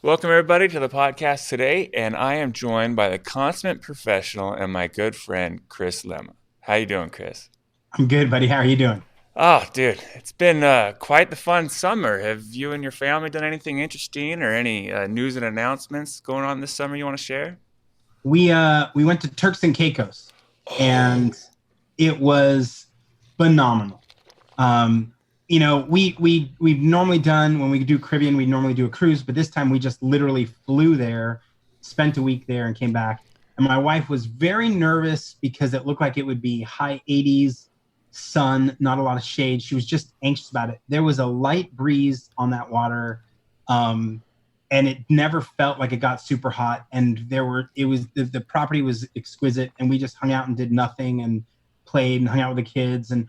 Welcome, everybody, to the podcast today, and I am joined by the consummate professional and my good friend, Chris Lema. How you doing, Chris? I'm good, buddy. How are you doing? Oh, dude, it's been quite the fun summer. Have you and your family done anything interesting or any news and announcements going on this summer you want to share? We went to Turks and Caicos, Oh, and it was phenomenal. Um, we've normally done when we do Caribbean, we normally do a cruise, but this time we just literally flew there, spent a week there, and came back. And my wife was very nervous because it looked like it would be high 80s, sun, not a lot of shade. She was just anxious about it. There was a light breeze on that water. And it never felt like it got super hot. And the property was exquisite, and we just hung out and did nothing and played and hung out with the kids. And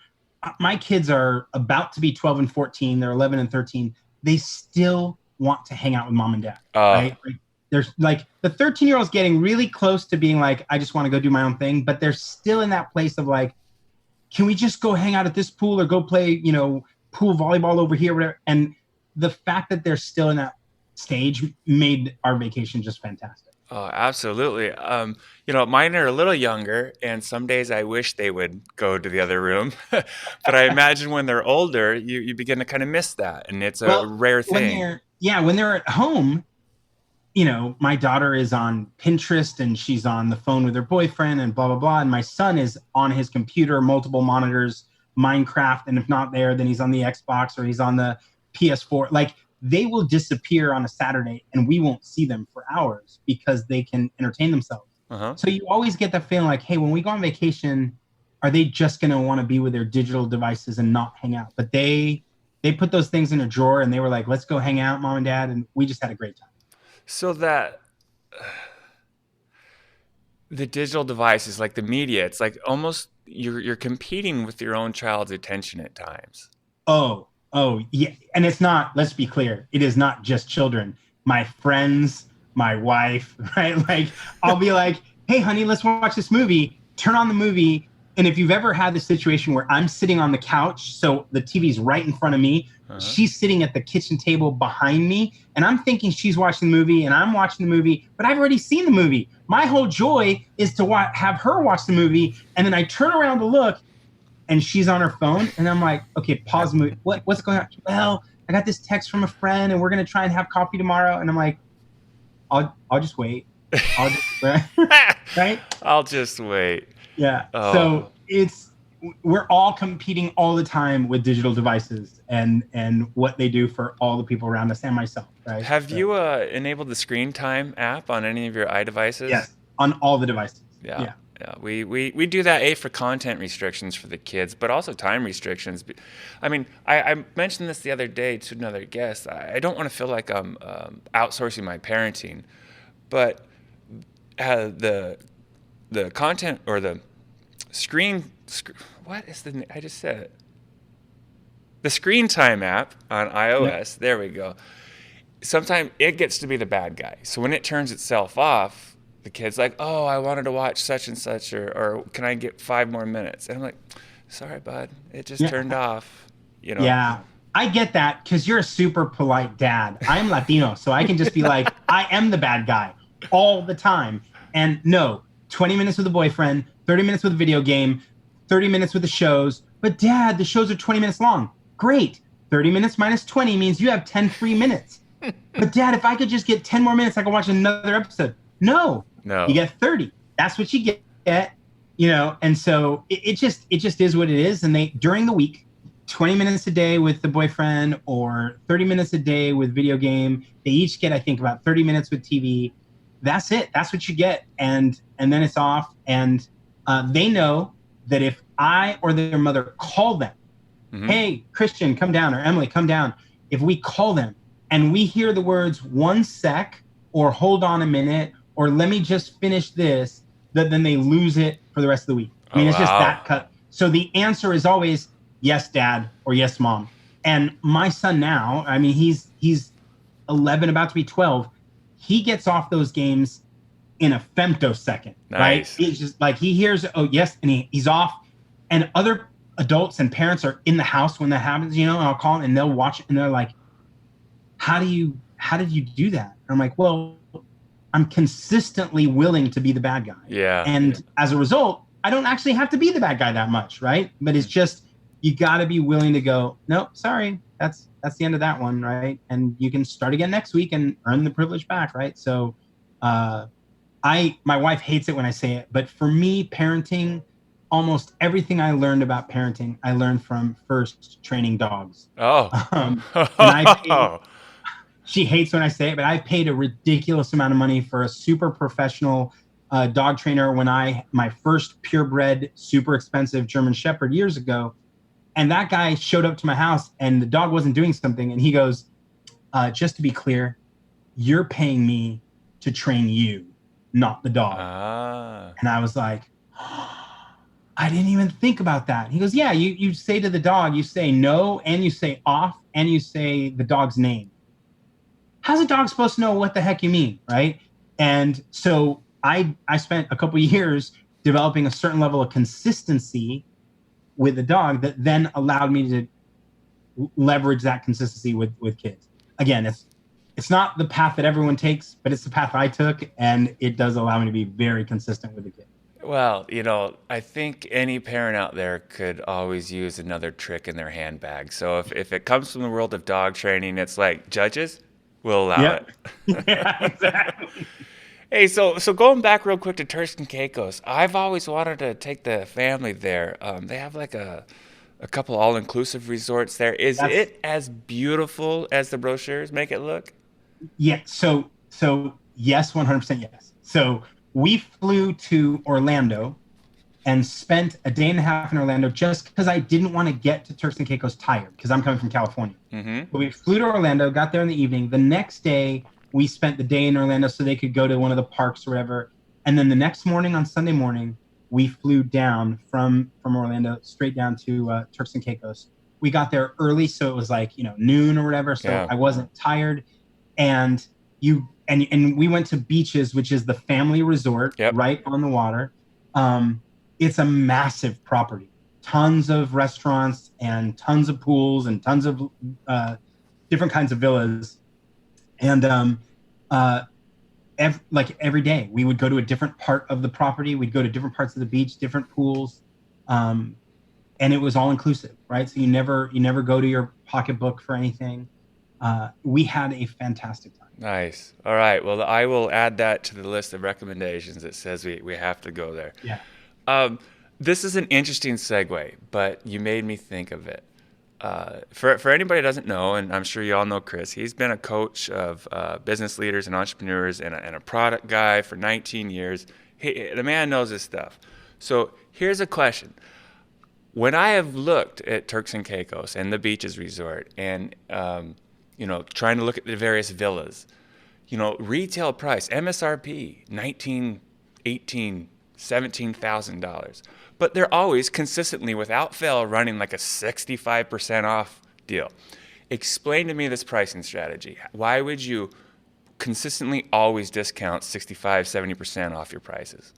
my kids are about to be 12 and 14. They're 11 and 13. They still want to hang out with mom and dad, uh, right? Like, there's like the 13-year-old is getting really close to being like, I just want to go do my own thing, but they're still in that place of like, can we just go hang out at this pool or go play, pool volleyball over here, whatever. And the fact that they're still in that stage made our vacation just fantastic. oh, absolutely. Mine are a little younger, and some days I wish they would go to the other room. But I imagine when they're older, you begin to kind of miss that, and it's a Well, rare when thing. they're at home, my daughter is on Pinterest and she's on the phone with her boyfriend and blah, blah, blah. And my son is on his computer, multiple monitors, Minecraft. And if not there, then he's on the Xbox or he's on the PS4. Like, they will disappear on a Saturday and we won't see them for hours because they can entertain themselves. Uh-huh. So you always get that feeling like, hey, when we go on vacation, are they just going to want to be with their digital devices and not hang out? But they put those things in a drawer and they were like, let's go hang out, mom and dad. And we just had a great time. So that the digital devices, like the media, it's like almost you're competing with your own child's attention at times. Oh, yeah. And it's not, let's be clear, it is not just children. My friends, my wife, right? Like, I'll be like, hey, honey, let's watch this movie. Turn on the movie. And if you've ever had the situation where I'm sitting on the couch, so the TV's right in front of me, Uh-huh. she's sitting at the kitchen table behind me, and I'm thinking she's watching the movie and I'm watching the movie, but I've already seen the movie. My whole joy is to have her watch the movie, and then I turn around to look, and she's on her phone, and I'm like, okay, pause the movie. What's going on? Well, I got this text from a friend, and we're gonna try and have coffee tomorrow. And I'm like, I'll just wait. I'll just right. I'll just wait. Yeah. Oh, So we're all competing all the time with digital devices and what they do for all the people around us and myself, right? have So you enabled the screen time app on any of your iDevices? yes, on all the devices. Yeah, Yeah. yeah. We do that for content restrictions for the kids, but also time restrictions. I mean, I mentioned this the other day to another guest. I don't want to feel like I'm outsourcing my parenting, but the content or the what is I just said it. The screen time app on Yep. iOS. There we go. Sometimes it gets to be the bad guy. So when it turns itself off, the kid's like, "Oh, I wanted to watch such and such, or can I get 5 more minutes?" And I'm like, "Sorry, bud, it just Yeah. turned off." You know. Yeah, I get that because you're a super polite dad. I'm Latino, so I can just be like, I am the bad guy all the time. And no, 20 minutes with a boyfriend, 30 minutes with a video game, 30 minutes with the shows. But dad, the shows are 20 minutes long. Great. 30 minutes minus 20 means you have 10 free minutes. But dad, if I could just get 10 more minutes, I could watch another episode. No, you No. get 30. That's what you get. And so it just is what it is. And they, during the week, 20 minutes a day with the boyfriend or 30 minutes a day with video game. They each get, I think, about 30 minutes with TV. That's it. That's what you get. And then it's off. And they know that if I or their mother call them, Hmm. hey, Christian, come down, or Emily, come down. If we call them and we hear the words 1 sec or hold on a minute or let me just finish this, then they lose it for the rest of the week. I Oh mean, it's just wow. that cut. So the answer is always yes, dad, or yes, mom. And my son now, I mean, he's 11, about to be 12. He gets off those games in a femtosecond, right? Nice. It's just like he hears, oh, yes, and he's off. And other adults and parents are in the house when that happens, and I'll call them and they'll watch it and they're like, how did you do that? And I'm like, well, I'm consistently willing to be the bad guy. Yeah. And as a result, I don't actually have to be the bad guy that much, right? But it's just, you got to be willing to go, nope, sorry, that's the end of that one, right? And you can start again next week and earn the privilege back, right? So my wife hates it when I say it, but for me, parenting, almost everything I learned about parenting, I learned from first training dogs. Oh. And she hates when I say it, but I paid a ridiculous amount of money for a super professional dog trainer when my first purebred, super expensive German Shepherd years ago. And that guy showed up to my house and the dog wasn't doing something. And he goes, just to be clear, you're paying me to train you, not the dog. And I was like, I didn't even think about that. He goes, yeah, you say to the dog, you say no, and you say off, and you say the dog's name. How's a dog supposed to know what the heck you mean, right? And so I spent a couple of years developing a certain level of consistency with the dog that then allowed me to leverage that consistency with kids. Again, it's not the path that everyone takes, but it's the path I took, and it does allow me to be very consistent with the kid. Well, I think any parent out there could always use another trick in their handbag. So if it comes from the world of dog training, it's like, judges, we'll allow it. Yeah, exactly. Hey, so going back real quick to Turks and Caicos, I've always wanted to take the family there. They have like a couple all-inclusive resorts there. Is it as beautiful as the brochures make it look? Yeah. So yes, 100% yes. So we flew to Orlando and spent a day and a half in Orlando just because I didn't want to get to Turks and Caicos tired because I'm coming from California. Mm-hmm. But we flew to Orlando, got there in the evening. The next day, we spent the day in Orlando so they could go to one of the parks or whatever. And then the next morning, on Sunday morning, we flew down from Orlando straight down to Turks and Caicos. We got there early, so it was like noon or whatever. So I wasn't tired. And we went to Beaches, which is the family resort right on the water. It's a massive property, tons of restaurants and tons of pools and tons of different kinds of villas. And every day we would go to a different part of the property. We'd go to different parts of the beach, different pools. And it was all inclusive, right? So you never go to your pocketbook for anything. We had a fantastic time. Nice. All right. Well, I will add that to the list of recommendations that says we have to go there. Yeah. This is an interesting segue, but you made me think of it. For anybody who doesn't know, and I'm sure you all know Chris, he's been a coach of business leaders and entrepreneurs and a product guy for 19 years. The man knows his stuff. So here's a question. When I have looked at Turks and Caicos and the Beaches Resort and trying to look at the various villas, retail price, MSRP, $19,000, $18,000, $17,000. But they're always consistently, without fail, running like a 65% off deal. Explain to me this pricing strategy. Why would you consistently always discount 65, 70% off your prices?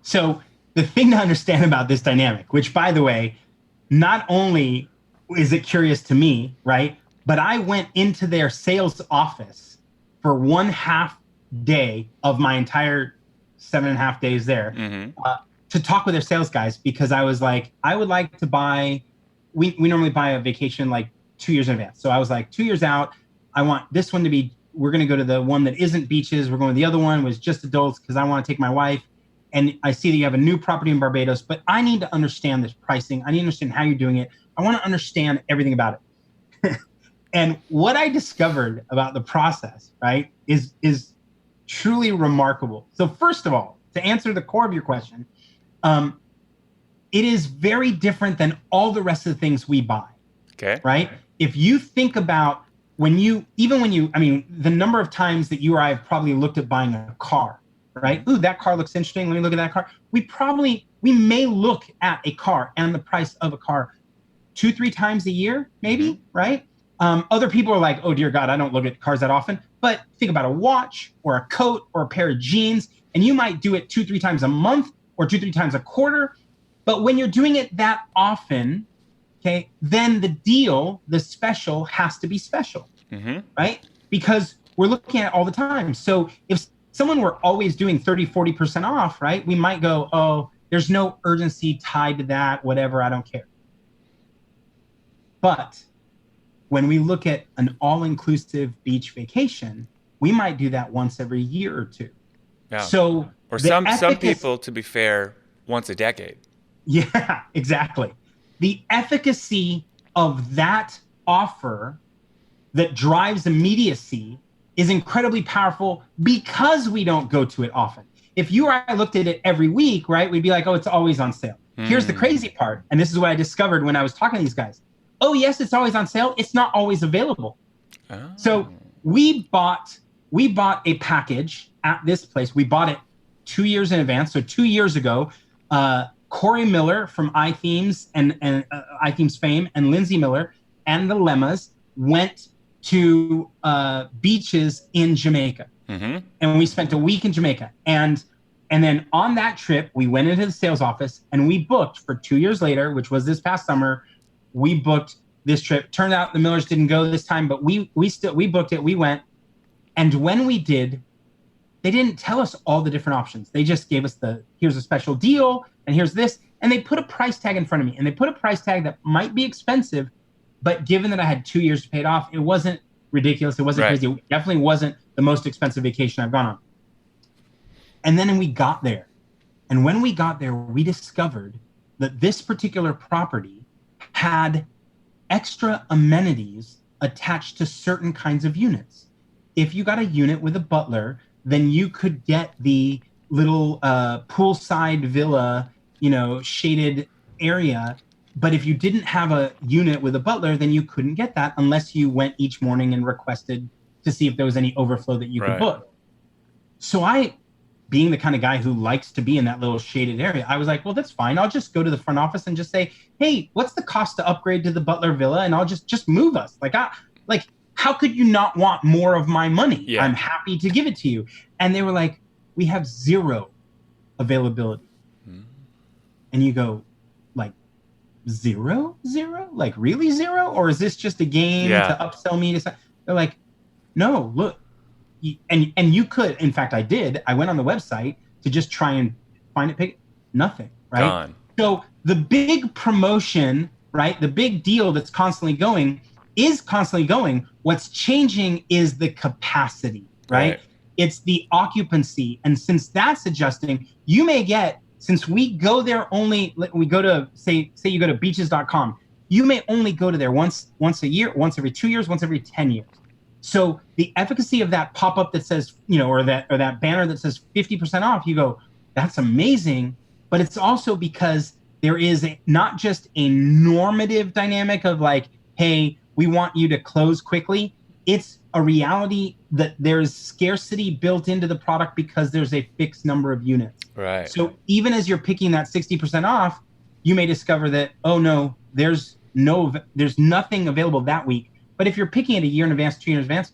So the thing to understand about this dynamic, which, by the way, not only is it curious to me, right? But I went into their sales office for 1/2 day of my entire 7.5 days there to talk with their sales guys, because I was like, I would like to buy, we normally buy a vacation like 2 years in advance. So I was like, 2 years out, I want this one to be, we're going to go to the one that isn't beaches. We're going to the other one was just adults because I want to take my wife. And I see that you have a new property in Barbados, but I need to understand this pricing. I need to understand how you're doing it. I want to understand everything about it. And what I discovered about the process, right, is truly remarkable. So first of all, to answer the core of your question, it is very different than all the rest of the things we buy. Okay. Right? If you think about the number of times that you or I have probably looked at buying a car, right? Ooh, that car looks interesting. Let me look at that car. We may look at a car and the price of a car 2-3 times a year, maybe, right? Other people are like, oh, dear God, I don't look at cars that often. But think about a watch or a coat or a pair of jeans, and you might do it 2-3 times a month or 2-3 times a quarter. But when you're doing it that often, okay, then the deal, the special has to be special, right? Because we're looking at it all the time. So if someone were always doing 30-40% off, right, we might go, oh, there's no urgency tied to that, whatever, I don't care. But when we look at an all-inclusive beach vacation, we might do that once every year or two. Yeah. So or some people, to be fair, once a decade. Yeah, exactly. The efficacy of that offer that drives immediacy is incredibly powerful because we don't go to it often. If you or I looked at it every week, right, we'd be like, oh, it's always on sale. Here's the crazy part. And this is what I discovered when I was talking to these guys. Oh, yes, it's always on sale. It's not always available. Oh. So we bought a package at this place. We bought it 2 years in advance. So 2 years ago, Corey Miller from iThemes and iThemes fame and Lindsay Miller and the Lemas went to beaches in Jamaica. Mm-hmm. And we spent a week in Jamaica. And then on that trip, we went into the sales office and we booked for 2 years later, which was this past summer. We booked this trip. Turned out the Millers didn't go this time, but we booked it. We went. And when we did, they didn't tell us all the different options. They just gave us here's a special deal and here's this. And they put a price tag in front of me. And they put a price tag that might be expensive, but given that I had 2 years to pay it off, it wasn't ridiculous. It wasn't crazy. It definitely wasn't the most expensive vacation I've gone on. And then we got there. And when we got there, we discovered that this particular property had extra amenities attached to certain kinds of units. If you got a unit with a butler, then you could get the little poolside villa, shaded area. But if you didn't have a unit with a butler, then you couldn't get that unless you went each morning and requested to see if there was any overflow that you could book. So being the kind of guy who likes to be in that little shaded area, I was like, well, that's fine. I'll just go to the front office and just say, hey, what's the cost to upgrade to the butler villa? And I'll just move us. How could you not want more of my money? Yeah. I'm happy to give it to you. And they were like, we have zero availability. Hmm. And you go, like, zero? Like, really zero? Or is this just a game to upsell me to something? They're like, no, look. And you could, in fact, I did. I went on the website to just try and find it. Nothing, right? Gone. So the big promotion, right? The big deal that's constantly going is constantly going. What's changing is the capacity, right? It's the occupancy. And since that's adjusting, you may get, since we go there only, we go to, say you go to beaches.com, you may only go to there once a year, once every 2 years, once every 10 years. So the efficacy of that pop-up that says, or that banner that says 50% off, you go, that's amazing. But it's also because there is not just a normative dynamic of like, hey, we want you to close quickly. It's a reality that there's scarcity built into the product because there's a fixed number of units. Right. So even as you're picking that 60% off, you may discover that, oh no, there's nothing available that week. But if you're picking it a year in advance, 2 years in advance,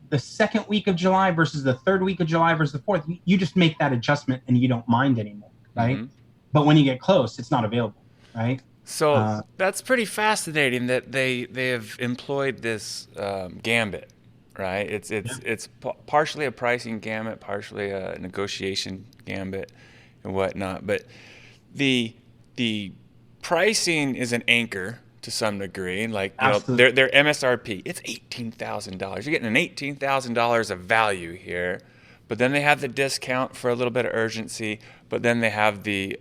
the second week of July versus the third week of July versus the fourth, you just make that adjustment and you don't mind anymore, right? Mm-hmm. But when you get close, it's not available, right? So that's pretty fascinating that they have employed this gambit, right? It's partially a pricing gambit, partially a negotiation gambit and whatnot. But the pricing is an anchor to some degree, like their MSRP, it's $18,000. You're getting an $18,000 of value here, but then they have the discount for a little bit of urgency, but then they have the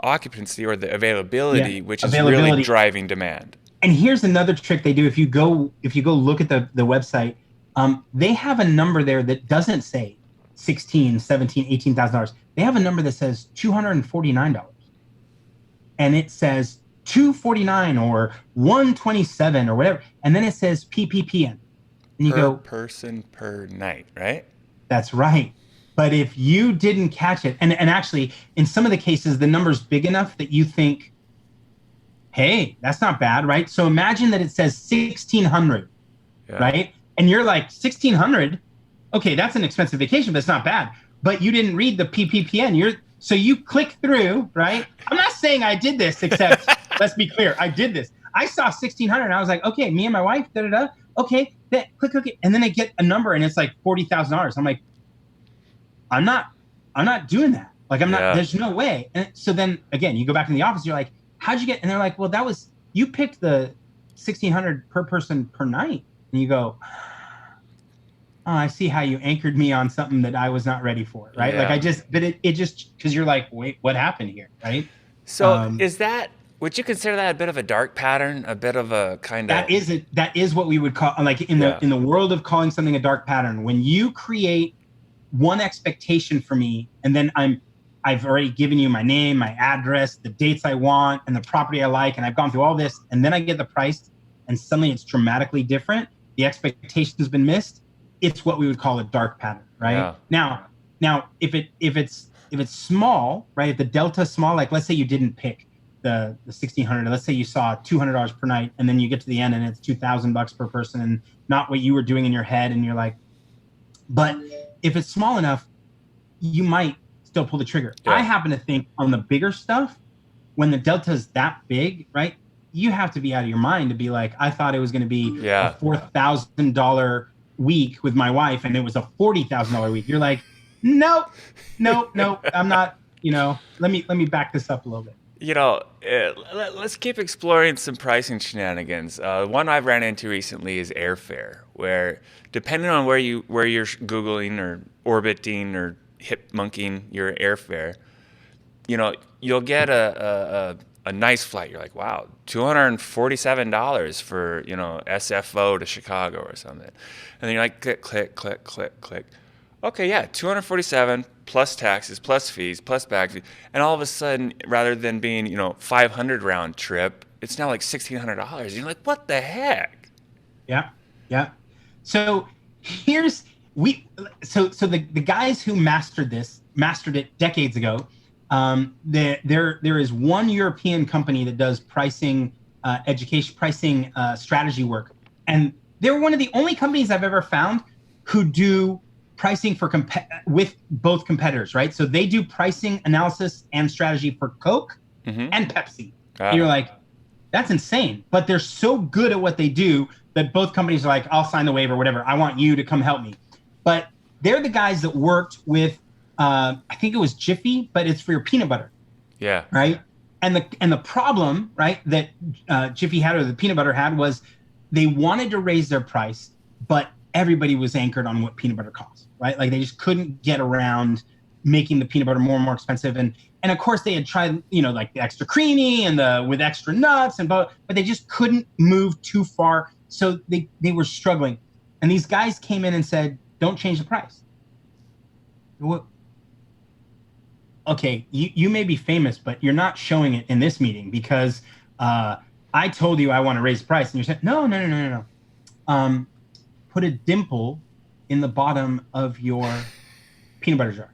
occupancy or the availability, which is really driving demand. And here's another trick they do. If you go look at the website, they have a number there that doesn't say $16,000, $17,000, $18,000. They have a number that says $249, and it says $249 or $127 or whatever, and then it says PPPN, and you go person per night, right? That's right. But if you didn't catch it, and actually in some of the cases the number's big enough that you think, hey, that's not bad, right? So imagine that it says 1,600, right? And you're like, 1,600, okay, that's an expensive vacation, but it's not bad. But you didn't read the PPPN. So you click through, right? I'm not saying I did this, except let's be clear, I did this. I saw 1,600 and I was like, okay, me and my wife, okay, Then click, and then I get a number and it's like $40,000. I'm like, I'm not doing that. Like, I'm not, there's no way. And so then again, you go back in the office, you're like, how'd you get, and they're like, well, you picked the 1,600 per person per night. And you go, oh, I see how you anchored me on something that I was not ready for. Right. Yeah. Like it just, cause you're like, wait, what happened here? Right. So would you consider that a bit of a dark pattern, a bit of a kind of... That is what we would call, like in the world of calling something a dark pattern, when you create one expectation for me, and then I've already given you my name, my address, the dates I want, and the property I like, and I've gone through all this, and then I get the price, and suddenly it's dramatically different. The expectation's been missed. It's what we would call a dark pattern, right? Yeah. Now, if it's small, right? If the delta is small, like let's say you didn't pick the 1,600, let's say you saw $200 per night, and then you get to the end and it's $2,000 per person, and not what you were doing in your head, and you're like, but if it's small enough, you might still pull the trigger. Yeah. I happen to think on the bigger stuff, when the delta is that big, right? You have to be out of your mind to be like, I thought it was going to be a $4,000 week with my wife, and it was a $40,000 week. You're like, nope, I'm not. Let me back this up a little bit. Let's keep exploring some pricing shenanigans. One I've ran into recently is airfare, where depending on where you're Googling or orbiting or hip monkeying your airfare, you'll get a nice flight. You're like, wow, $247 for, SFO to Chicago or something. And then you're like, click. Okay, yeah, $247 plus taxes, plus fees, plus bag fees. And all of a sudden, rather than being, $500 round trip, it's now like $1,600. You're like, what the heck? Yeah. So the guys who mastered it decades ago. There is one European company that does pricing, pricing strategy work, and they're one of the only companies I've ever found who do pricing for with both competitors, right? So they do pricing analysis and strategy for Coke and Pepsi. And you're like, that's insane, but they're so good at what they do that both companies are like, I'll sign the waiver, whatever. I want you to come help me. But they're the guys that worked with, I think it was Jiffy, but it's for your peanut butter. Yeah. Right. And the problem, right, that Jiffy had, or the peanut butter had, was they wanted to raise their price, but everybody was anchored on what peanut butter costs, right? Like they just couldn't get around making the peanut butter more and more expensive. And of course they had tried, like the extra creamy and with extra nuts but they just couldn't move too far. So they were struggling. And these guys came in and said, don't change the price. What? Okay, you may be famous, but you're not showing it in this meeting because I told you I want to raise the price. And you're saying, no. Put a dimple in the bottom of your peanut butter jar.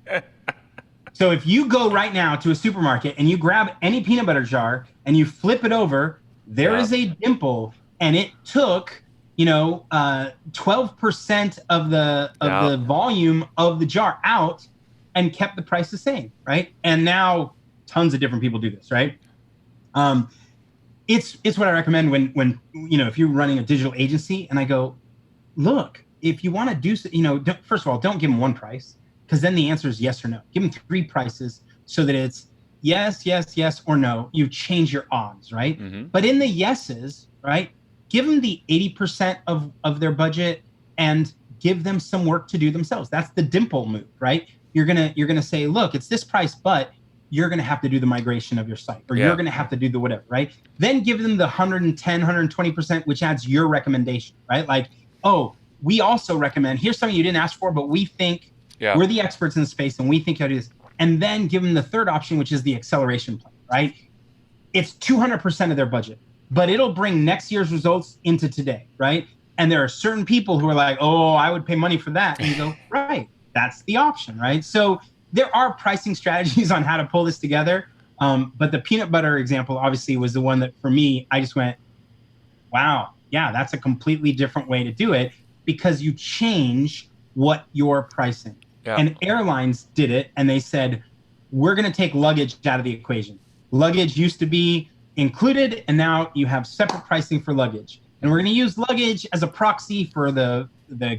So if you go right now to a supermarket and you grab any peanut butter jar and you flip it over, there is a dimple, and it took 12% of the volume of the jar out and kept the price the same, right? And now tons of different people do this, right? It's what I recommend when if you're running a digital agency, and I go, look, if you want to do so, first of all, don't give them one price, because then the answer is yes or no. Give them 3 prices so that it's yes, or no. You change your odds, right? Mm-hmm. But in the yeses, right, give them the 80% of their budget and give them some work to do themselves. That's the dimple move, right? You're gonna say, look, it's this price, but you're gonna have to do the migration of your site, or you're gonna have to do the whatever, right? Then give them the 110, 120%, which adds your recommendation, right? Like, oh, we also recommend, here's something you didn't ask for, but we think we're the experts in the space and we think you ought to do this. And then give them the third option, which is the acceleration plan, right? It's 200% of their budget, but it'll bring next year's results into today, right? And there are certain people who are like, oh, I would pay money for that. And you go, right, that's the option, right? So there are pricing strategies on how to pull this together. But the peanut butter example obviously was the one that for me, I just went, wow, yeah, that's a completely different way to do it, because you change what you're pricing. Yeah. And airlines did it, and they said, we're going to take luggage out of the equation. Luggage used to be included, and now you have separate pricing for luggage. and we're going to use luggage as a proxy for the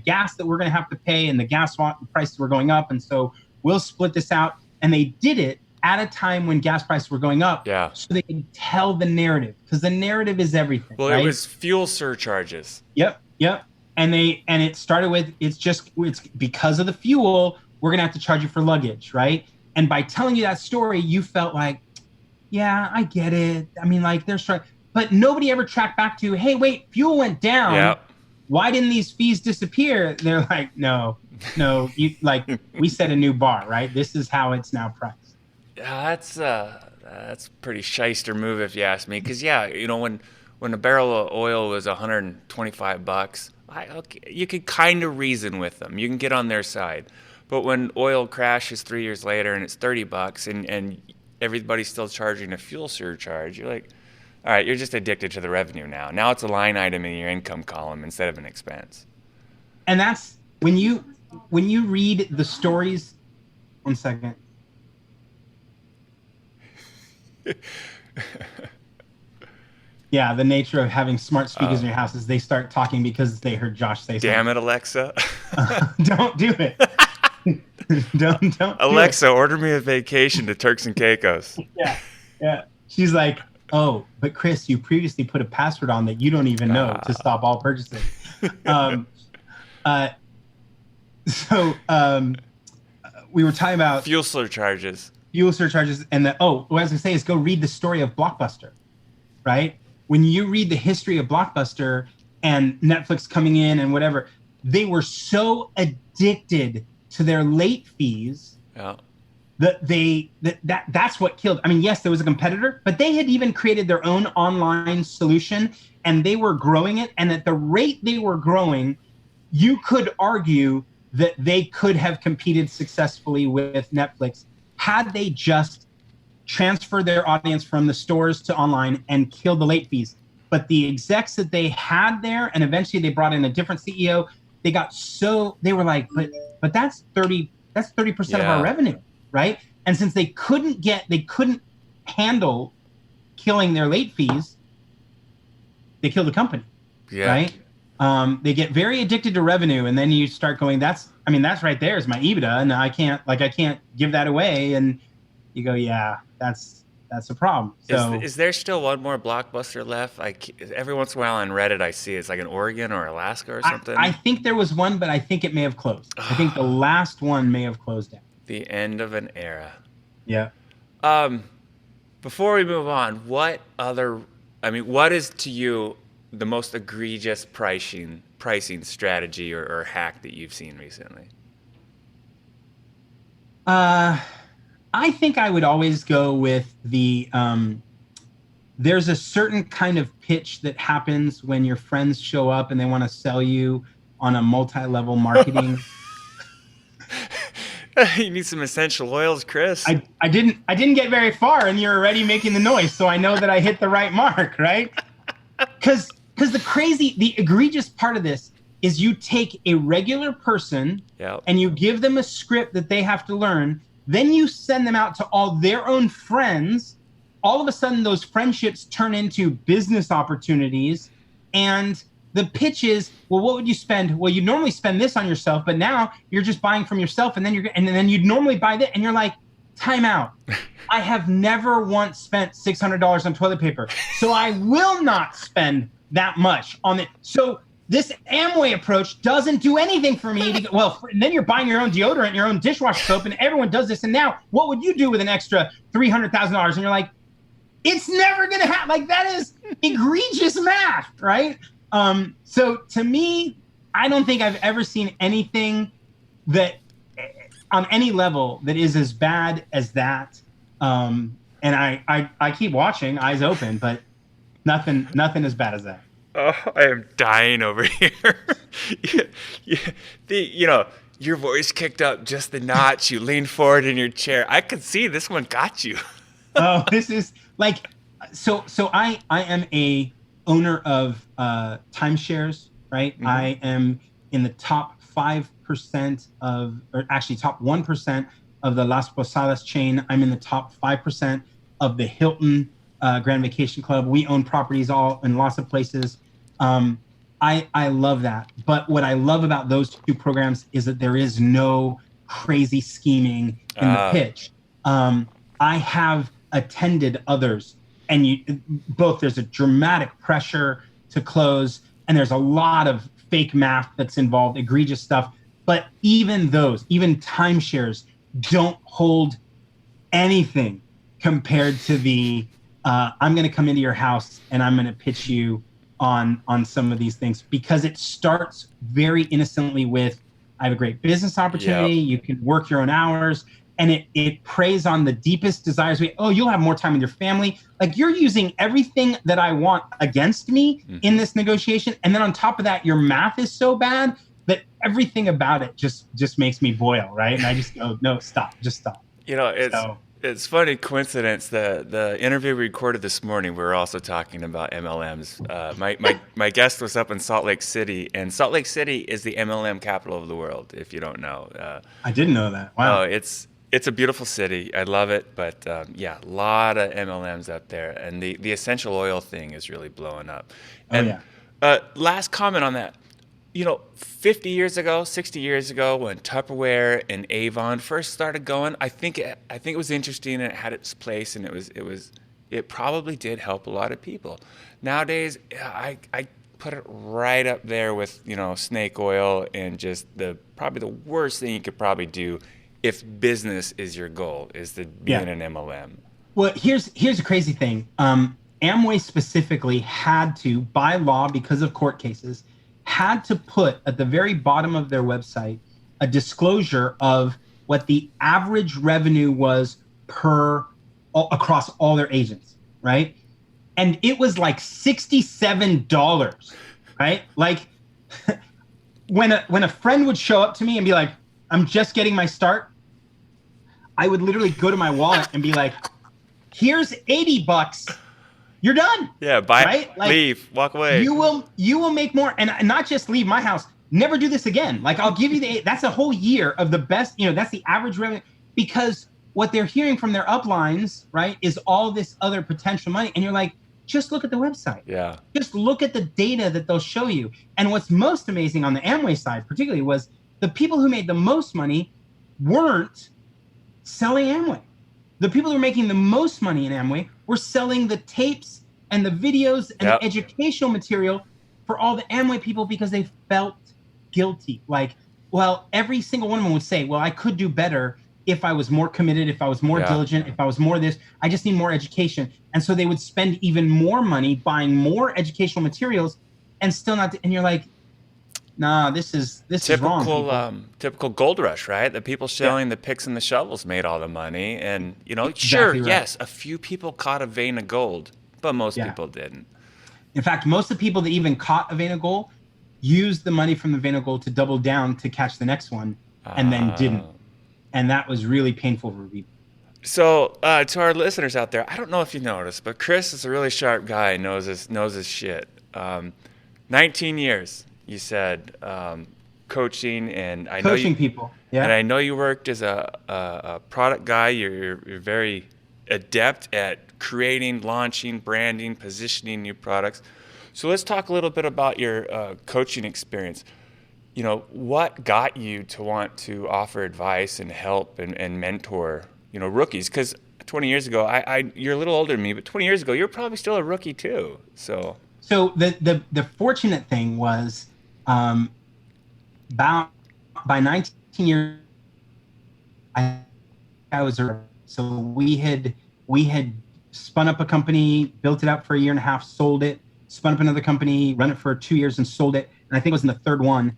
gas that we're going to have to pay, and the gas prices were going up, and so we'll split this out. And they did it at a time when gas prices were going up, so they can tell the narrative, because the narrative is everything. Well, right? It was fuel surcharges. Yep. And it started with, it's because of the fuel, we're going to have to charge you for luggage, right? And by telling you that story, you felt like, yeah, I get it. I mean, like, they're trying, but nobody ever tracked back to, hey, wait, fuel went down. Yep. Why didn't these fees disappear? They're like, no, we set a new bar, right? This is how it's now priced. Yeah, that's a pretty shyster move, if you ask me. Because when a barrel of oil was $125, you could kind of reason with them. You can get on their side. But when oil crashes 3 years later and it's $30 and everybody's still charging a fuel surcharge, you're like, all right, you're just addicted to the revenue now. Now it's a line item in your income column instead of an expense. And that's when you read the stories. 1 second. Yeah, the nature of having smart speakers in your house is they start talking because they heard Josh say something. Damn it, Alexa. Don't do it. don't Alexa, order me a vacation to Turks and Caicos. Yeah. She's like, oh, but Chris, you previously put a password on that you don't even know to stop all purchasing. We were talking about fuel surcharges. And what I was going to say is go read the story of Blockbuster, right? When you read the history of Blockbuster and Netflix coming in and whatever, they were so addicted to their late fees that that's what killed. I mean, yes, there was a competitor, but they had even created their own online solution, and they were growing it. And at the rate they were growing, you could argue that they could have competed successfully with Netflix had they just transferred their audience from the stores to online and killed the late fees. But the execs that they had there, and eventually they brought in a different CEO, they were like, but that's 30% of our revenue, right? And since they couldn't handle killing their late fees, they killed the company, right? They get very addicted to revenue, and then you start going, that's right there is my EBITDA, and I can't give that away. And you go, yeah, that's a problem. So is there still one more Blockbuster left? Every once in a while on Reddit, I see it's like in Oregon or Alaska or something. I think there was one, but I think it may have closed. I think the last one may have closed down. The end of an era. Yeah. Before we move on, what is to you the most egregious pricing strategy or hack that you've seen recently? I think I would always go with there's a certain kind of pitch that happens when your friends show up and they want to sell you on a multi-level marketing. You need some essential oils, Chris. I didn't get very far, and you're already making the noise, so I know that I hit the right mark, right? Because the egregious part of this is you take a regular person and you give them a script that they have to learn. Then you send them out to all their own friends. All of a sudden, those friendships turn into business opportunities. And the pitch is, well, what would you spend? Well, you normally spend this on yourself, but now you're just buying from yourself, and then you'd normally buy that, and you're like, time out. I have never once spent $600 on toilet paper, so I will not spend that much on it. So this Amway approach doesn't do anything for me. And then you're buying your own deodorant, your own dishwasher soap, and everyone does this. And now what would you do with an extra $300,000? And you're like, it's never going to happen. Like, that is egregious math, right? So to me, I don't think I've ever seen anything that on any level that is as bad as that. And I keep watching, eyes open, but nothing as bad as that. Oh, I am dying over here. Your voice kicked up just the notch. You leaned forward in your chair. I could see this one got you. Oh, this is like, so I am a owner of timeshares, right? Mm-hmm. I am in the top 5% or actually top 1% of the Las Posadas chain. I'm in the top 5% of the Hilton Grand Vacation Club. We own properties all in lots of places. I love that. But what I love about those two programs is that there is no crazy scheming in the pitch. I have attended others, and both there's a dramatic pressure to close, and there's a lot of fake math that's involved, egregious stuff. But even timeshares don't hold anything compared to the I'm going to come into your house and I'm going to pitch you on some of these things, because it starts very innocently with, I have a great business opportunity. Yep. You can work your own hours. And it preys on the deepest desires. You'll have more time with your family. Like, you're using everything that I want against me in this negotiation. And then on top of that, your math is so bad that everything about it just makes me boil, right? And I just go, no, stop, just stop. It's funny coincidence. The interview we recorded this morning, we were also talking about MLMs. My guest was up in Salt Lake City, and Salt Lake City is the MLM capital of the world, if you don't know. I didn't know that. Wow. It's a beautiful city. I love it, but a lot of MLMs out there, and the essential oil thing is really blowing up. And last comment on that. 50 years ago, 60 years ago, when Tupperware and Avon first started going, I think it was interesting, and it had its place, and it probably did help a lot of people. Nowadays, I put it right up there with snake oil, and just probably the worst thing you could probably do if business is your goal, is to be in an MLM. Well, here's the crazy thing. Amway specifically had to, by law, because of court cases, had to put at the very bottom of their website a disclosure of what the average revenue was across all their agents, right? And it was like $67, right? Like when a friend would show up to me and be like, I'm just getting my start, I would literally go to my wallet and be like, here's $80. You're done. Yeah, buy, right? Like, leave, walk away. You will make more, and not just leave my house. Never do this again. Like, I'll give you that's a whole year of the best. That's the average revenue, because what they're hearing from their uplines, right, is all this other potential money, and you're like, just look at the website. Yeah. Just look at the data that they'll show you. And what's most amazing on the Amway side, particularly, was the people who made the most money weren't selling Amway. The people who were making the most money in Amway were selling the tapes and the videos and the educational material for all the Amway people, because they felt guilty. Like, well, every single one of them would say, well, I could do better if I was more committed, if I was more diligent, if I was more this. I just need more education. And so they would spend even more money buying more educational materials and still not. And you're like, nah, this is wrong. Typical gold rush, right? The people selling the picks and the shovels made all the money, and yes, a few people caught a vein of gold, but most people didn't. In fact, most of the people that even caught a vein of gold used the money from the vein of gold to double down to catch the next one, and then didn't, and that was really painful for people. So to our listeners out there, I don't know if you noticed, but Chris is a really sharp guy. Knows his shit. 19 years. You said coaching, and I know coaching people. Yeah. And I know you worked as a product guy. You're very adept at creating, launching, branding, positioning new products. So let's talk a little bit about your coaching experience. What got you to want to offer advice and help and mentor rookies? Because 20 years ago, you're a little older than me, but 20 years ago, you're probably still a rookie too. So the fortunate thing was, by 19 years, I was so we had spun up a company, built it out for a year and a half, sold it, spun up another company, run it for 2 years, and sold it. And I think it was in the third one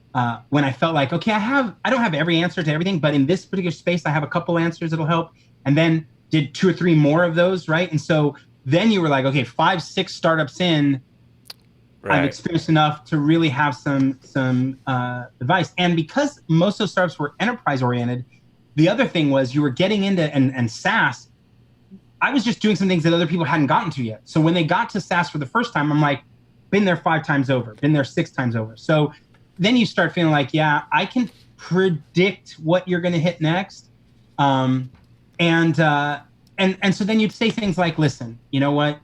when I felt like, okay, I don't have every answer to everything, but in this particular space, I have a couple answers that'll help. And then did 2 or 3 more of those, right? And so then you were like, okay, 5, 6 startups in. Right. I've experienced enough to really have some advice. And because most of those startups were enterprise oriented, the other thing was you were getting into and SaaS. I was just doing some things that other people hadn't gotten to yet. So when they got to SaaS for the first time, I'm like, been there 5 times over, been there 6 times over. So then you start feeling like, yeah, I can predict what you're going to hit next. And so then you'd say things like, listen, you know what?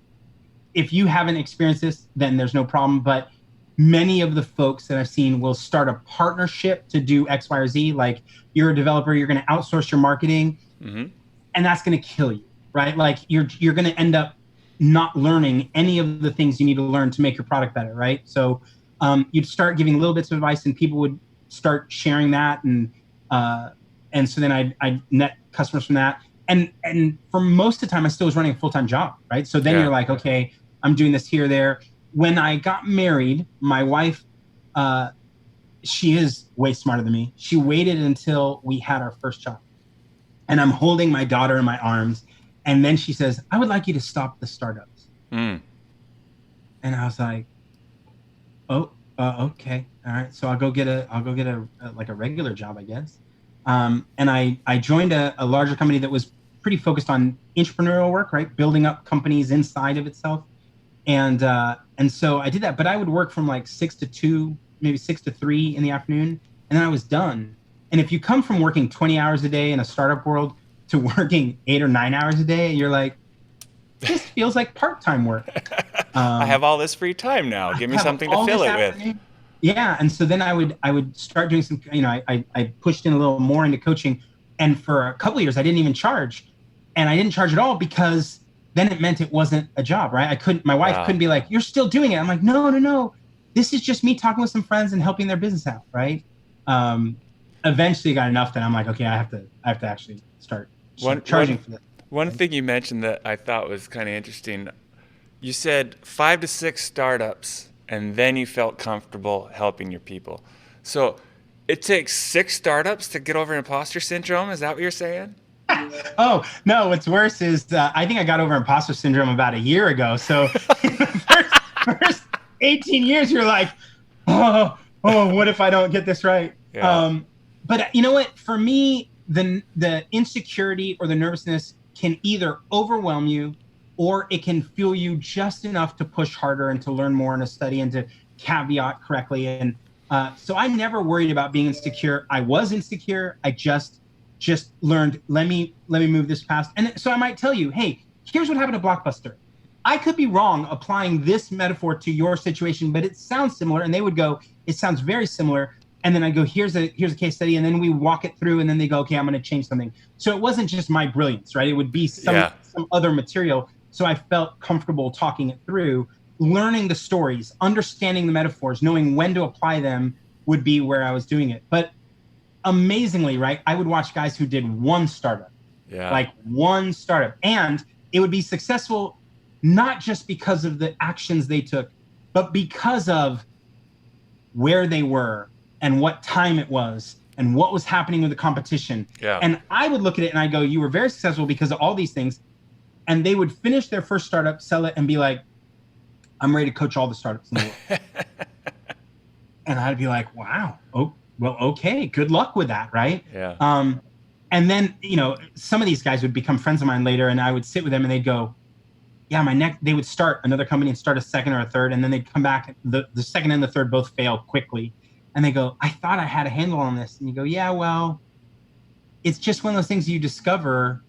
If you haven't experienced this, then there's no problem. But many of the folks that I've seen will start a partnership to do X, Y, or Z. Like you're a developer, you're going to outsource your marketing, and that's going to kill you, right? Like you're going to end up not learning any of the things you need to learn to make your product better, right? So you'd start giving little bits of advice, and people would start sharing that, and so then I'd net customers from that. And for most of the time, I still was running a full-time job, right? So then you're like, okay, I'm doing this here, there. When I got married, my wife, she is way smarter than me. She waited until we had our first child. And I'm holding my daughter in my arms. And then she says, I would like you to stop the startups. And I was like, oh, okay. All right. So I'll go get a regular job, I guess. And I joined a larger company that was pretty focused on entrepreneurial work, right? Building up companies inside of itself. And so I did that, but I would work from like 6 to 2, maybe 6 to 3 in the afternoon. And then I was done. And if you come from working 20 hours a day in a startup world to working 8 or 9 hours a day, you're like, this feels like part-time work. I have all this free time now. Give me something to fill it with. Yeah. And so then I would start doing some, I pushed in a little more into coaching. And for a couple of years, I didn't even charge. And I didn't charge at all because then it meant it wasn't a job, right? My wife couldn't be like, you're still doing it. I'm like, no. This is just me talking with some friends and helping their business out, right? Eventually it got enough that I'm like, okay, I have to actually start charging for this. One thing you mentioned that I thought was kind of interesting, you said 5 to 6 startups, and then you felt comfortable helping your people. So it takes 6 startups to get over imposter syndrome? Is that what you're saying? Oh, no, what's worse is I think I got over imposter syndrome about a year ago. So in the first 18 years, you're like, oh, what if I don't get this right? Yeah. But you know what? For me, the insecurity or the nervousness can either overwhelm you or it can fuel you just enough to push harder and to learn more and to study and to caveat correctly. And so I never worried about being insecure. I was insecure. I just learned, let me move this past. And so I might tell you, hey, here's what happened to Blockbuster. I could be wrong applying this metaphor to your situation, but it sounds similar. And they would go, it sounds very similar. And then I go, here's a case study. And then we walk it through and then they go, okay, I'm going to change something. So it wasn't just my brilliance, right? It would be some other material. So I felt comfortable talking it through, learning the stories, understanding the metaphors, knowing when to apply them would be where I was doing it. But amazingly, right, I would watch guys who did one startup, like one startup, and it would be successful not just because of the actions they took, but because of where they were and what time it was and what was happening with the competition. And I would look at it and I go, you were very successful because of all these things. And they would finish their first startup, sell it, and be like, I'm ready to coach all the startups in the world. And I'd be like, wow, well, okay, good luck with that, right? And then, some of these guys would become friends of mine later, and I would sit with them and they'd go, they would start another company and start a second or a third, and then they'd come back. The second and the third both fail quickly. And they go, I thought I had a handle on this. And you go, yeah, well, it's just one of those things you discover.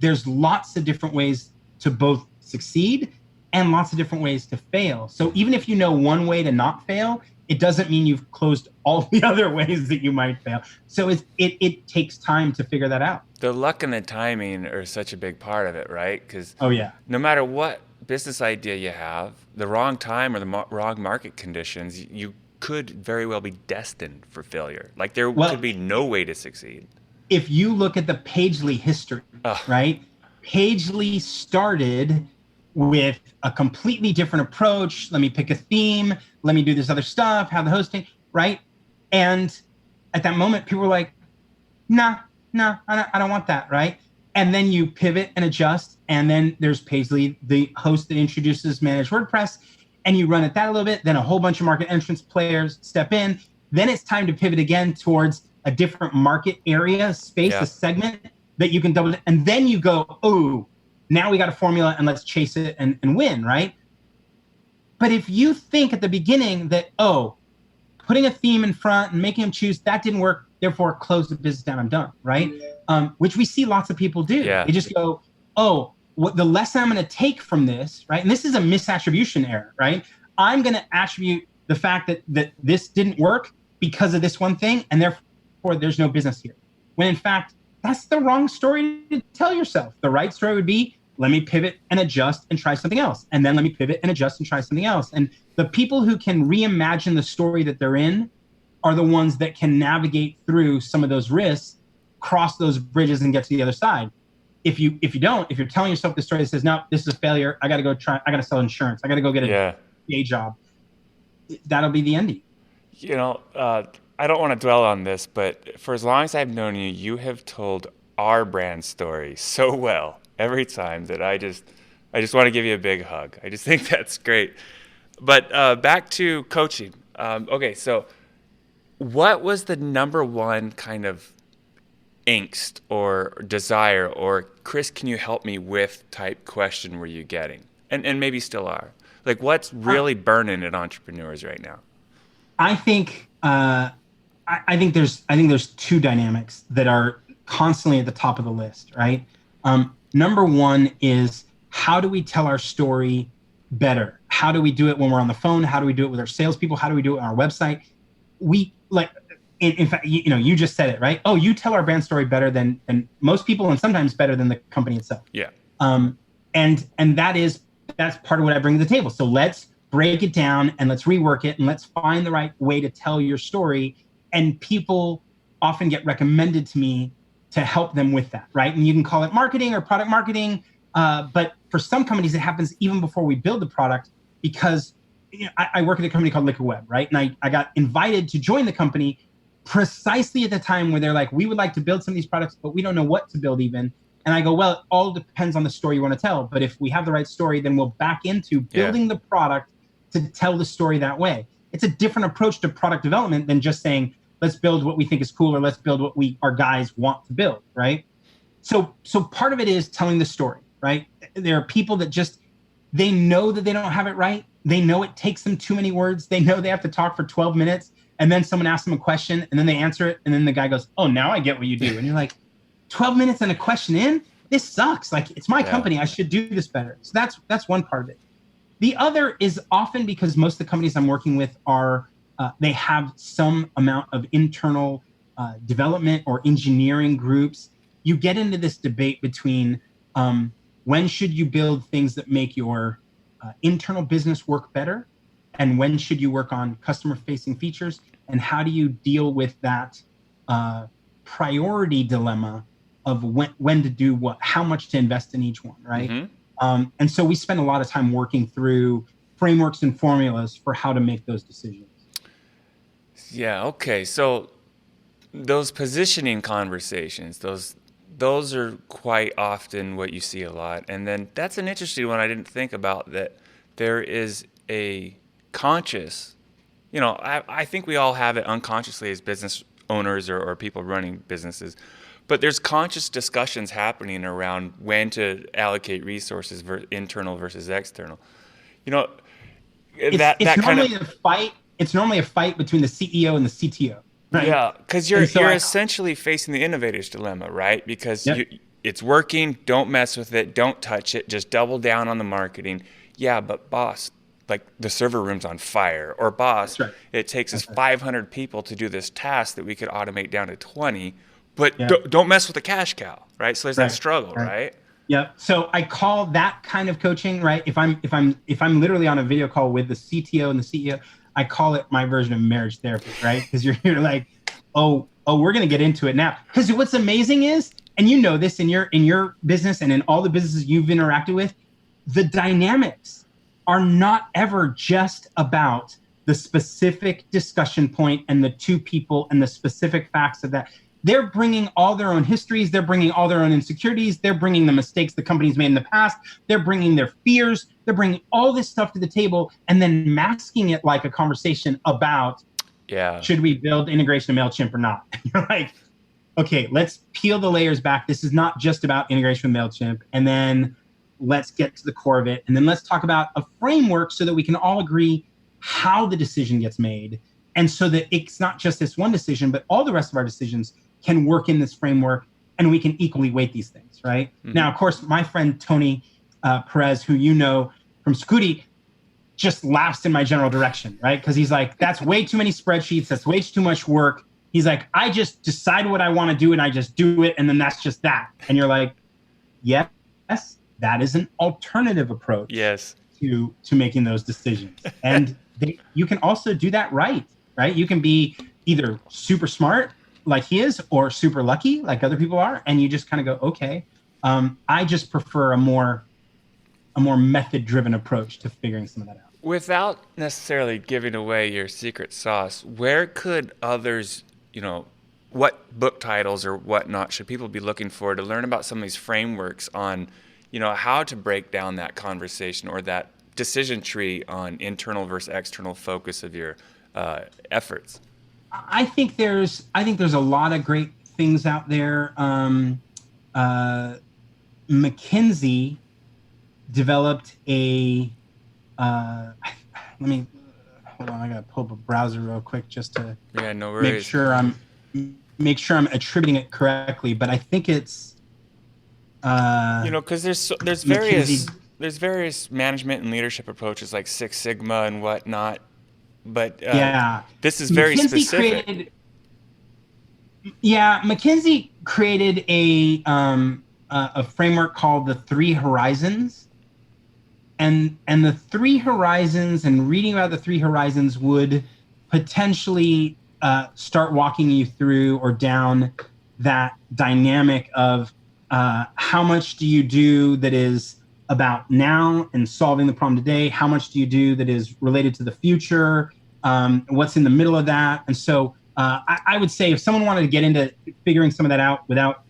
There's lots of different ways to both succeed and lots of different ways to fail. So even if you know one way to not fail, it doesn't mean you've closed all the other ways that you might fail. So it takes time to figure that out. The luck and the timing are such a big part of it, right? Because no matter what business idea you have, the wrong time or the wrong market conditions, you could very well be destined for failure. Like there could be no way to succeed. If you look at the Pagely history, right? Pagely started with a completely different approach. Let me pick a theme. Let me do this other stuff, have the hosting, right? And at that moment, people were like, nah, I don't want that, right? And then you pivot and adjust. And then there's Pagely, the host that introduces managed WordPress. And you run at that a little bit. Then a whole bunch of market entrance players step in. Then it's time to pivot again towards a different market area, space, a segment that you can double. And then you go, oh, now we got a formula and let's chase it and win, right? But if you think at the beginning that, putting a theme in front and making them choose, that didn't work, therefore close the business down, I'm done, right? Which we see lots of people do. They just go, what the lesson I'm going to take from this, right? And this is a misattribution error, right? I'm going to attribute the fact that this didn't work because of this one thing, and therefore there's no business here. When in fact, that's the wrong story to tell yourself. The right story would be, let me pivot and adjust and try something else. And then let me pivot and adjust and try something else. And the people who can reimagine the story that they're in are the ones that can navigate through some of those risks, cross those bridges, and get to the other side. If you're telling yourself the story that says, no, this is a failure, I got to sell insurance, I got to go get a day job, that'll be the ending. I don't want to dwell on this, but for as long as I've known you, you have told our brand story so well every time that I just want to give you a big hug. I just think that's great. But back to coaching. Okay, so what was the number one kind of angst or desire or Chris, can you help me with type question were you getting? And maybe still are. Like what's really burning at entrepreneurs right now? I think there's two dynamics that are constantly at the top of the list, right? Number one is, how do we tell our story better? How do we do it when we're on the phone? How do we do it with our salespeople? How do we do it on our website? In fact, you just said it, right? Oh, you tell our brand story better than most people, and sometimes better than the company itself. Yeah. And that's part of what I bring to the table. So let's break it down and let's rework it and let's find the right way to tell your story. And people often get recommended to me to help them with that, right? And you can call it marketing or product marketing, but for some companies, it happens even before we build the product, because I work at a company called Liquid Web, right? And I got invited to join the company precisely at the time where they're like, we would like to build some of these products, but we don't know what to build even. And I go, well, it all depends on the story you want to tell. But if we have the right story, then we'll back into building the product to tell the story that way. It's a different approach to product development than just saying, let's build what we think is cool, or let's build what our guys want to build, right? So part of it is telling the story, right? There are people that they know that they don't have it right. They know it takes them too many words. They know they have to talk for 12 minutes, and then someone asks them a question, and then they answer it, and then the guy goes, oh, now I get what you do. And you're like, 12 minutes and a question in? This sucks. Like, it's my company. I should do this better. So that's one part of it. The other is often because most of the companies I'm working with are they have some amount of internal development or engineering groups. You get into this debate between when should you build things that make your internal business work better, and when should you work on customer-facing features, and how do you deal with that priority dilemma of when to do what, how much to invest in each one, right? Mm-hmm. And so we spend a lot of time working through frameworks and formulas for how to make those decisions. Yeah, okay. So those positioning conversations, those are quite often what you see a lot. And then that's an interesting one I didn't think about, that there is a conscious, I think we all have it unconsciously as business owners or people running businesses, but there's conscious discussions happening around when to allocate resources internal versus external. It's normally a fight between the CEO and the CTO. Right? Yeah, because you're essentially facing the innovator's dilemma, right? Because it's working, don't mess with it, don't touch it, just double down on the marketing. Yeah, but boss, like the server room's on fire. Or boss, it takes us 500 people to do this task that we could automate down to 20, but don't mess with the cash cow, right? So there's that struggle, right? Yeah. So I call that kind of coaching, right? If I'm literally on a video call with the CTO and the CEO, I call it my version of marriage therapy, right? Because you're like, oh, we're gonna get into it now. Because what's amazing is, and you know this in your business and in all the businesses you've interacted with, the dynamics are not ever just about the specific discussion point and the two people and the specific facts of that. They're bringing all their own histories. They're bringing all their own insecurities. They're bringing the mistakes the company's made in the past. They're bringing their fears. They're bringing all this stuff to the table and then masking it like a conversation about, should we build integration of MailChimp or not? You're like, okay, let's peel the layers back. This is not just about integration with MailChimp. And then let's get to the core of it. And then let's talk about a framework so that we can all agree how the decision gets made. And so that it's not just this one decision, but all the rest of our decisions can work in this framework, and we can equally weight these things, right? Mm-hmm. Now, of course, my friend Tony Perez, who you know from Scooty, just laughs in my general direction, right? Because he's like, that's way too many spreadsheets. That's way too much work. He's like, I just decide what I want to do and I just do it. And then that's just that. And you're like, yes, that is an alternative approach to making those decisions. And you can also do that right? You can be either super smart like he is or super lucky like other people are. And you just kind of go, okay, I just prefer a more method-driven approach to figuring some of that out. Without necessarily giving away your secret sauce, where could others, what book titles or whatnot should people be looking for to learn about some of these frameworks on, how to break down that conversation or that decision tree on internal versus external focus of your efforts? I think there's a lot of great things out there. McKinsey developed a let me hold on, I gotta pull up a browser real quick just to make sure I'm attributing it correctly, but I think it's because there's various management and leadership approaches like Six Sigma and whatnot, but this is very specific. McKinsey created a framework called the Three Horizons. And the Three Horizons and reading about the Three Horizons would potentially start walking you through or down that dynamic of how much do you do that is about now and solving the problem today? How much do you do that is related to the future? What's in the middle of that? And so I would say if someone wanted to get into figuring some of that out without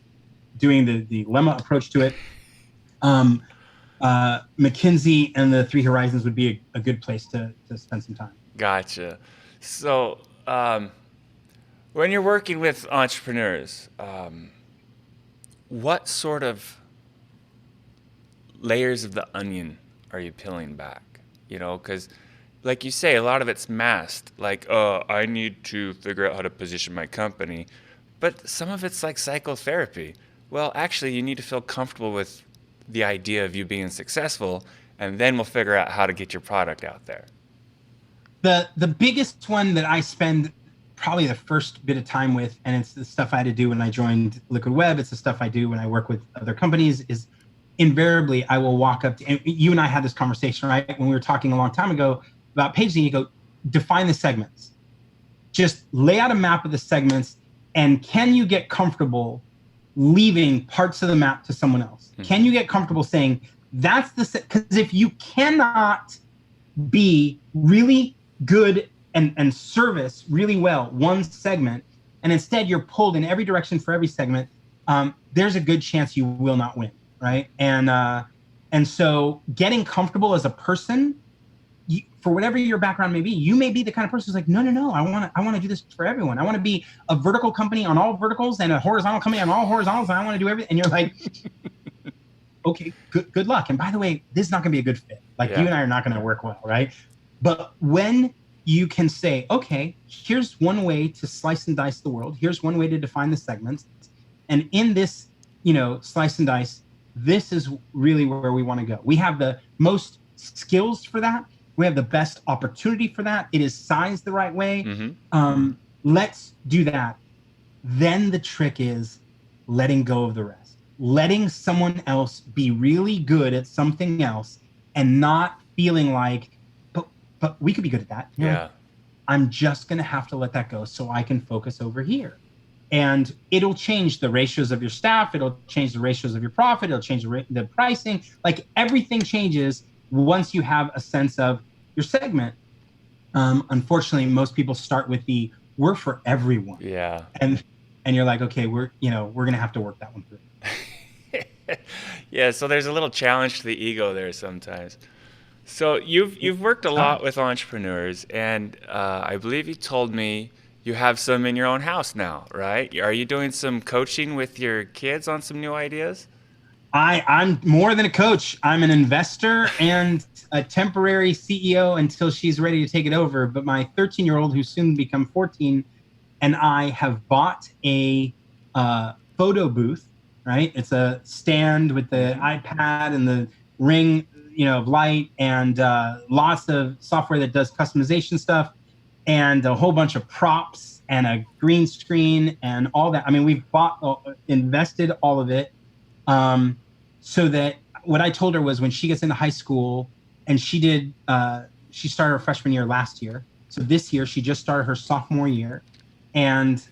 doing the Lema approach to it, McKinsey and the Three Horizons would be a good place to spend some time. Gotcha. So when you're working with entrepreneurs, what sort of layers of the onion are you peeling back? Because like you say, a lot of it's masked. Like, I need to figure out how to position my company. But some of it's like psychotherapy. Well, actually, you need to feel comfortable with the idea of you being successful, and then we'll figure out how to get your product out there. The biggest one that I spend probably the first bit of time with, and it's the stuff I had to do when I joined Liquid Web, it's the stuff I do when I work with other companies, is invariably I will walk up to, and you and I had this conversation, right? When we were talking a long time ago about paging, you go, define the segments. Just lay out a map of the segments, and can you get comfortable leaving parts of the map to someone else? Mm-hmm. Can you get comfortable saying that's because if you cannot be really good and service really well one segment, and instead you're pulled in every direction for every segment, there's a good chance you will not win, right? And so getting comfortable as a person, for whatever your background may be, you may be the kind of person who's like, no, I want to do this for everyone. I want to be a vertical company on all verticals and a horizontal company on all horizontals, and I want to do everything. And you're like, okay, good luck. And by the way, this is not going to be a good fit. Like you and I are not going to work well, right? But when you can say, okay, here's one way to slice and dice the world. Here's one way to define the segments. And in this, slice and dice, this is really where we want to go. We have the most skills for that. We have the best opportunity for that. It is sized the right way. Mm-hmm. Let's do that. Then the trick is letting go of the rest. Letting someone else be really good at something else and not feeling like, but we could be good at that. Yeah. I'm just going to have to let that go so I can focus over here. And it'll change the ratios of your staff. It'll change the ratios of your profit. It'll change the pricing. Like everything changes once you have a sense of your segment. Unfortunately, most people start with we're for everyone. Yeah. And you're like, okay, we're going to have to work that one through. Yeah. So there's a little challenge to the ego there sometimes. So you've worked a lot with entrepreneurs, and I believe you told me you have some in your own house now, right? Are you doing some coaching with your kids on some new ideas? I'm more than a coach. I'm an investor and a temporary CEO until she's ready to take it over. But my 13-year-old, who's soon become 14, and I have bought a photo booth, right? It's a stand with the iPad and the Ring, of light and lots of software that does customization stuff and a whole bunch of props and a green screen and all that. I mean, we've invested all of it so that what I told her was when she gets into high school, and she started her freshman year last year. So this year she just started her sophomore year. And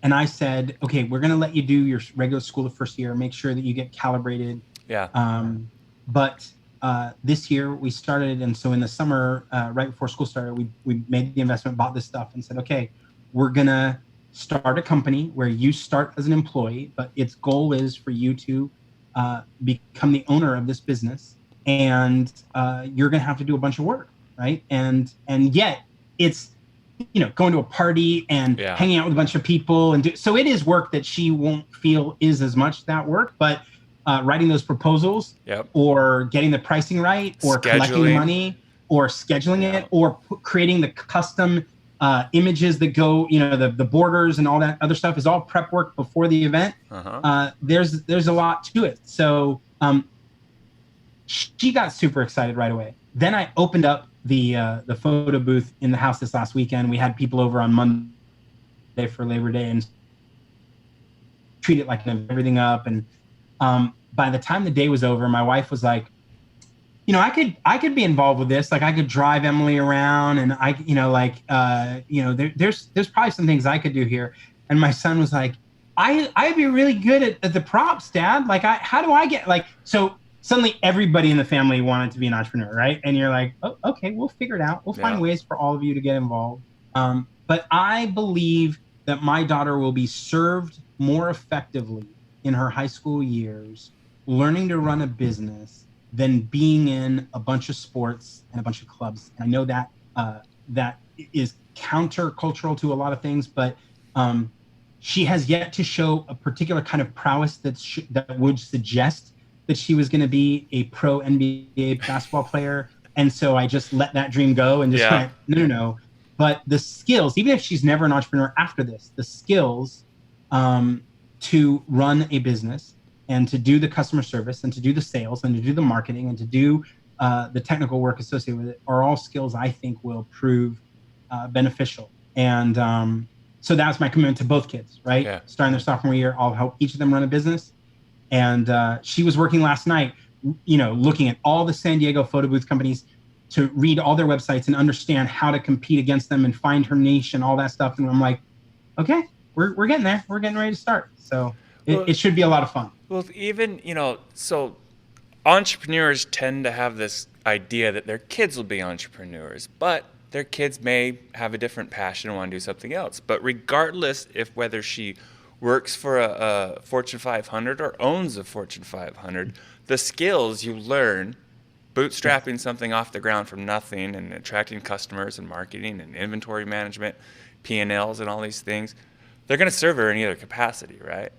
I said, okay, we're going to let you do your regular school the first year, make sure that you get calibrated. Yeah. But this year we started, and so in the summer, right before school started, we made the investment, bought this stuff, and said, okay, we're going to start a company where you start as an employee, but its goal is for you to become the owner of this business, and you're going to have to do a bunch of work, right? And yet it's, going to a party and hanging out with a bunch of people, and so it is work that she won't feel is as much that work, but writing those proposals, or getting the pricing right, or collecting the money, or scheduling it, or creating the custom images that go, the borders and all that other stuff is all prep work before the event. There's a lot to it. So she got super excited right away. Then I opened up the photo booth in the house this last weekend. We had people over on Monday for Labor Day and treat it like everything up. And by the time the day was over, my wife was like, I could be involved with this. Like I could drive Emily around, and there's probably some things I could do here. And my son was like, I'd be really good at the props, Dad. Like how do I get so suddenly everybody in the family wanted to be an entrepreneur, right? And you're like, oh, okay, we'll figure it out. We'll find ways for all of you to get involved. But I believe that my daughter will be served more effectively in her high school years, learning to run a business, than being in a bunch of sports and a bunch of clubs. And I know that that is countercultural to a lot of things, but she has yet to show a particular kind of prowess that would suggest that she was going to be a pro NBA basketball player. And so I just let that dream go and just went, no. But the skills, even if she's never an entrepreneur after this, the skills to run a business, and to do the customer service, and to do the sales, and to do the marketing, and to do the technical work associated with it are all skills I think will prove beneficial. And so that was my commitment to both kids, right? Yeah. Starting their sophomore year, I'll help each of them run a business. And she was working last night, looking at all the San Diego photo booth companies to read all their websites and understand how to compete against them and find her niche and all that stuff. And I'm like, okay, we're getting there. We're getting ready to start. So it should be a lot of fun. Well, even, so entrepreneurs tend to have this idea that their kids will be entrepreneurs, but their kids may have a different passion and want to do something else. But regardless if whether she works for a Fortune 500 or owns a Fortune 500, the skills you learn bootstrapping something off the ground from nothing and attracting customers and marketing and inventory management, P&Ls and all these things, they're going to serve her in either capacity, right?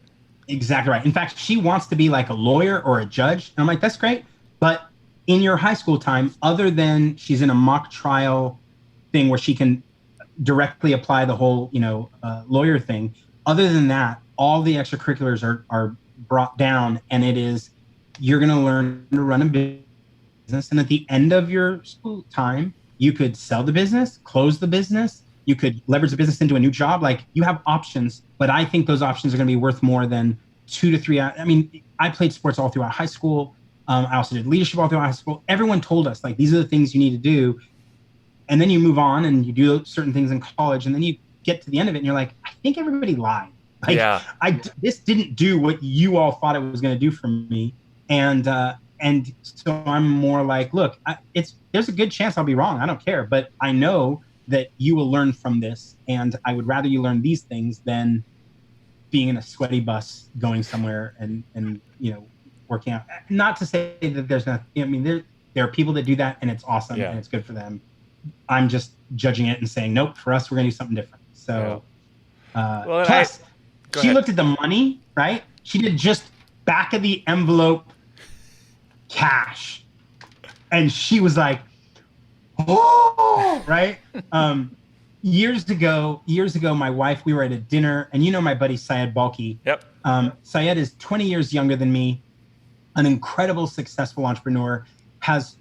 Exactly right. In fact, she wants to be like a lawyer or a judge. And I'm like, that's great. But in your high school time, other than she's in a mock trial thing where she can directly apply the whole, lawyer thing, other than that, all the extracurriculars are brought down, and it is, you're going to learn to run a business. And at the end of your school time, you could sell the business, close the business. You could leverage the business into a new job. Like, you have options, but I think those options are going to be worth more than 2 to 3 hours. I mean, I played sports all throughout high school. I also did leadership all throughout high school. Everyone told us, like, these are the things you need to do. And then you move on and you do certain things in college, and then you get to the end of it and you're like, I think everybody lied. Like, yeah. This didn't do what you all thought it was going to do for me. And so I'm more like, look, there's a good chance I'll be wrong. I don't care. But I know that you will learn from this. And I would rather you learn these things than being in a sweaty bus going somewhere and working out. Not to say that there's not, there are people that do that and it's awesome and it's good for them. I'm just judging it and saying, nope, for us, we're going to do something different. So, plus, she looked at the money, right? She did just back of the envelope cash. And she was like, oh, right? Years ago, my wife, we were at a dinner, and my buddy Syed Balki. Yep. Syed is 20 years younger than me. an incredible, successful entrepreneur, has,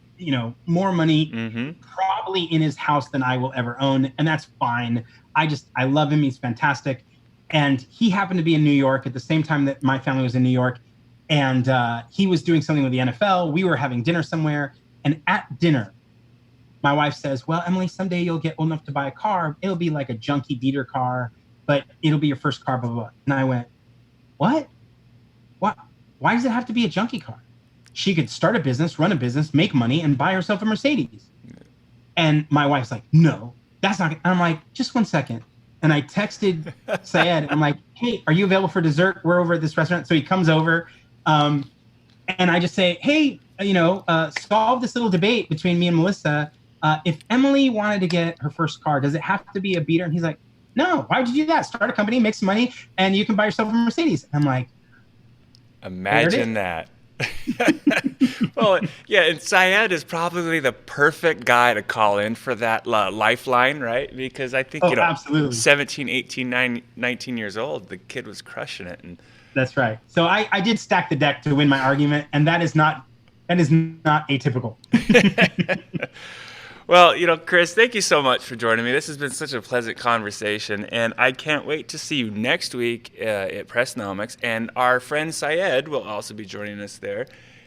more money probably in his house than I will ever own. And that's fine. I love him. He's fantastic. And he happened to be in New York at the same time that my family was in New York. And he was doing something with the NFL. We were having dinner somewhere. And at dinner, my wife says, well, Emily, someday you'll get old enough to buy a car. It'll be like a junky beater car, but it'll be your first car, blah, blah, blah. And I went, what? Why does it have to be a junky car? She could start a business, run a business, make money, and buy herself a Mercedes. And my wife's like, no, that's not. And I'm like, just one second. And I texted Syed. I'm like, hey, are you available for dessert? We're over at this restaurant. So he comes over. And I just say, hey, solve this little debate between me and Melissa. If Emily wanted to get her first car, does it have to be a beater? And he's like, no, why would you do that? Start a company, make some money, and you can buy yourself a Mercedes. And I'm like, imagine that. Well, yeah, and Syed is probably the perfect guy to call in for that lifeline, right? Because I think, absolutely. 17, 18, 19 years old, the kid was crushing it. And that's right. So I did stack the deck to win my argument, and that is not atypical. Well, Chris, thank you so much for joining me. This has been such a pleasant conversation, and I can't wait to see you next week at Pressnomics. And our friend Syed will also be joining us there.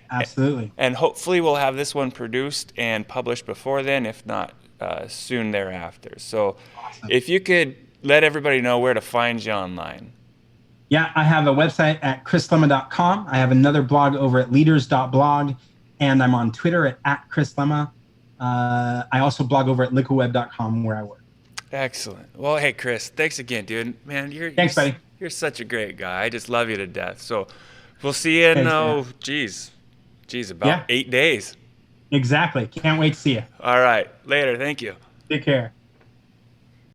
Absolutely. And hopefully we'll have this one produced and published before then, if not soon thereafter. So awesome. If you could let everybody know where to find you online. Yeah, I have a website at chrislema.com. I have another blog over at leaders.blog, and I'm on Twitter at chrislema. I also blog over at liquidweb.com where I work. Excellent. Well, hey, Chris, thanks again, dude. Man, thanks, buddy. You're such a great guy. I just love you to death. So we'll see you in, about 8 days. Exactly. Can't wait to see you. All right. Later. Thank you. Take care.